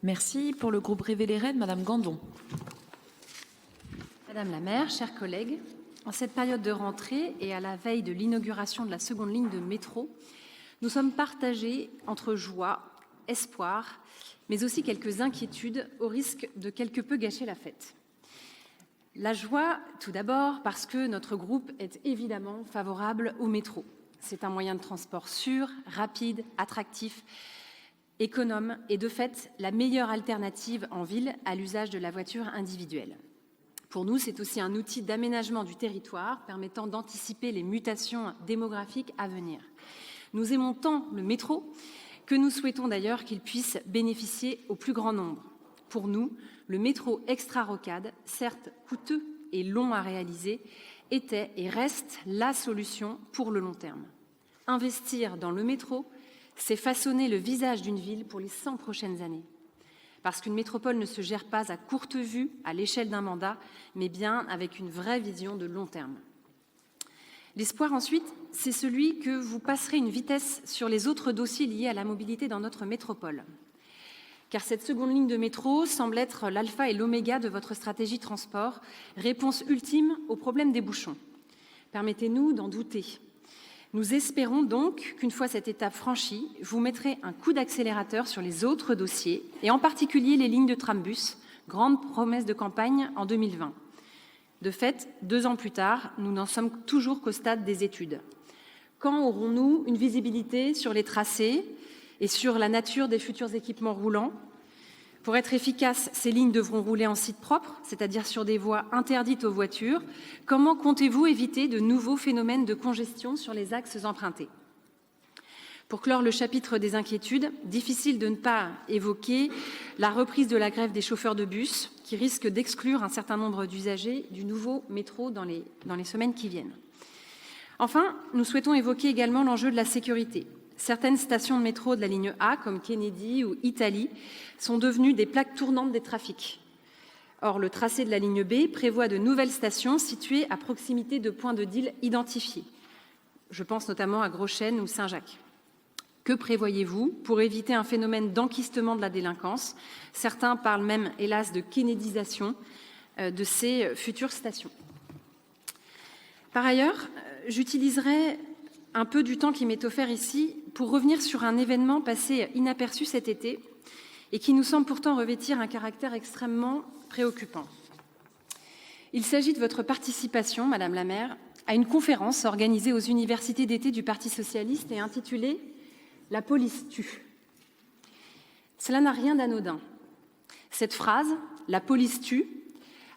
Merci. Pour le groupe Révéler Rennes, Madame Gandon. Madame la maire, chers collègues, en cette période de rentrée et à la veille de l'inauguration de la seconde ligne de métro, nous sommes partagés entre joie, espoir, mais aussi quelques inquiétudes au risque de quelque peu gâcher la fête. La joie, tout d'abord, parce que notre groupe est évidemment favorable au métro. C'est un moyen de transport sûr, rapide, attractif, économe et de fait la meilleure alternative en ville à l'usage de la voiture individuelle. Pour nous, c'est aussi un outil d'aménagement du territoire permettant d'anticiper les mutations démographiques à venir. Nous aimons tant le métro que nous souhaitons d'ailleurs qu'il puisse bénéficier au plus grand nombre. Pour nous, le métro extra-rocade, certes coûteux et long à réaliser, était et reste la solution pour le long terme. Investir dans le métro, c'est façonner le visage d'une ville pour les 100 prochaines années. Parce qu'une métropole ne se gère pas à courte vue, à l'échelle d'un mandat, mais bien avec une vraie vision de long terme. L'espoir ensuite, c'est celui que vous passerez une vitesse sur les autres dossiers liés à la mobilité dans notre métropole. Car cette seconde ligne de métro semble être l'alpha et l'oméga de votre stratégie transport, réponse ultime au problème des bouchons. Permettez-nous d'en douter. Nous espérons donc qu'une fois cette étape franchie, vous mettrez un coup d'accélérateur sur les autres dossiers, et en particulier les lignes de trambus, grande promesse de campagne en 2020. De fait, 2 ans plus tard, nous n'en sommes toujours qu'au stade des études. Quand aurons-nous une visibilité sur les tracés et sur la nature des futurs équipements roulants? Pour être efficaces, ces lignes devront rouler en site propre, c'est-à-dire sur des voies interdites aux voitures. Comment comptez-vous éviter de nouveaux phénomènes de congestion sur les axes empruntés? Pour clore le chapitre des inquiétudes, difficile de ne pas évoquer la reprise de la grève des chauffeurs de bus, qui risque d'exclure un certain nombre d'usagers du nouveau métro dans les semaines qui viennent. Enfin, nous souhaitons évoquer également l'enjeu de la sécurité. Certaines stations de métro de la ligne A, comme Kennedy ou Italie, sont devenues des plaques tournantes des trafics. Or, le tracé de la ligne B prévoit de nouvelles stations situées à proximité de points de deal identifiés. Je pense notamment à Gros-Chêne ou Saint-Jacques. Que prévoyez-vous pour éviter un phénomène d'enquistement de la délinquance? Certains parlent même, hélas, de kennedisation de ces futures stations. Par ailleurs, j'utiliserai un peu du temps qui m'est offert ici pour revenir sur un événement passé inaperçu cet été et qui nous semble pourtant revêtir un caractère extrêmement préoccupant. Il s'agit de votre participation, Madame la maire, à une conférence organisée aux universités d'été du Parti socialiste et intitulée « La police tue ». Cela n'a rien d'anodin. Cette phrase, « La police tue »,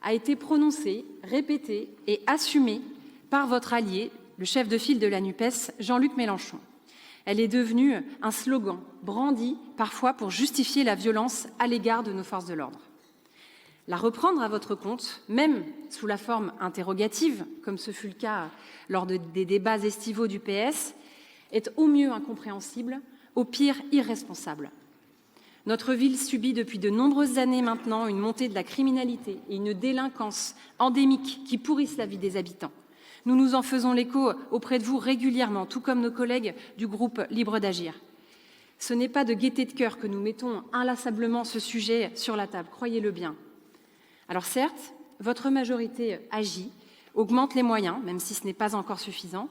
a été prononcée, répétée et assumée par votre allié, le chef de file de la NUPES, Jean-Luc Mélenchon. Elle est devenue un slogan brandi parfois pour justifier la violence à l'égard de nos forces de l'ordre. La reprendre à votre compte, même sous la forme interrogative, comme ce fut le cas lors des débats estivaux du PS, est au mieux incompréhensible, au pire irresponsable. Notre ville subit depuis de nombreuses années maintenant une montée de la criminalité et une délinquance endémique qui pourrissent la vie des habitants. Nous nous en faisons l'écho auprès de vous régulièrement, tout comme nos collègues du groupe Libre d'Agir. Ce n'est pas de gaieté de cœur que nous mettons inlassablement ce sujet sur la table, croyez-le bien. Alors certes, votre majorité agit, augmente les moyens, même si ce n'est pas encore suffisant.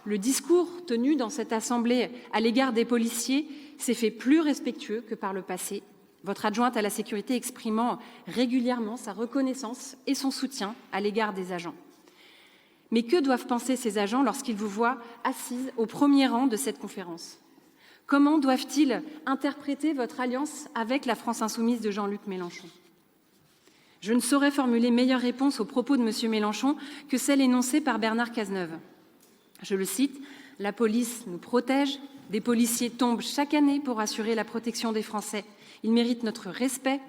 Le discours tenu dans cette Assemblée à l'égard des policiers s'est fait plus respectueux que par le passé, votre adjointe à la sécurité exprimant régulièrement sa reconnaissance et son soutien à l'égard des agents. Mais que doivent penser ces agents lorsqu'ils vous voient assise au premier rang de cette conférence? Comment doivent-ils interpréter votre alliance avec la France insoumise de Jean-Luc Mélenchon? Je ne saurais formuler meilleure réponse aux propos de M. Mélenchon que celle énoncée par Bernard Cazeneuve. Je le cite, « La police nous protège, des policiers tombent chaque année pour assurer la protection des Français. Ils méritent notre respect.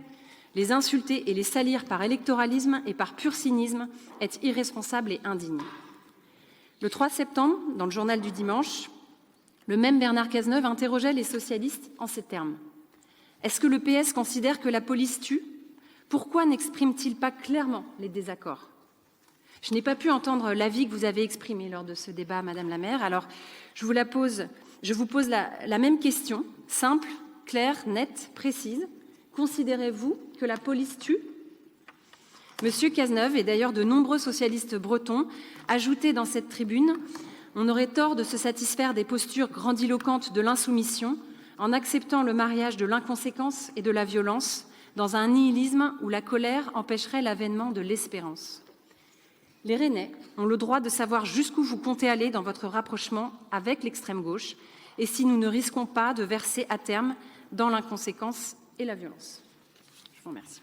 Les insulter et les salir par électoralisme et par pur cynisme est irresponsable et indigne. » Le 3 septembre, dans le journal du dimanche, le même Bernard Cazeneuve interrogeait les socialistes en ces termes. « Est-ce que le PS considère que la police tue? Pourquoi n'exprime-t-il pas clairement les désaccords ?» Je n'ai pas pu entendre l'avis que vous avez exprimé lors de ce débat, Madame la maire. Alors, je vous pose la même question, simple, claire, nette, précise. Considérez-vous que la police tue ? Monsieur Cazeneuve, et d'ailleurs de nombreux socialistes bretons, ajoutaient dans cette tribune « On aurait tort de se satisfaire des postures grandiloquentes de l'insoumission en acceptant le mariage de l'inconséquence et de la violence dans un nihilisme où la colère empêcherait l'avènement de l'espérance. » Les Rennais ont le droit de savoir jusqu'où vous comptez aller dans votre rapprochement avec l'extrême gauche et si nous ne risquons pas de verser à terme dans l'inconséquence et la violence. Je vous remercie.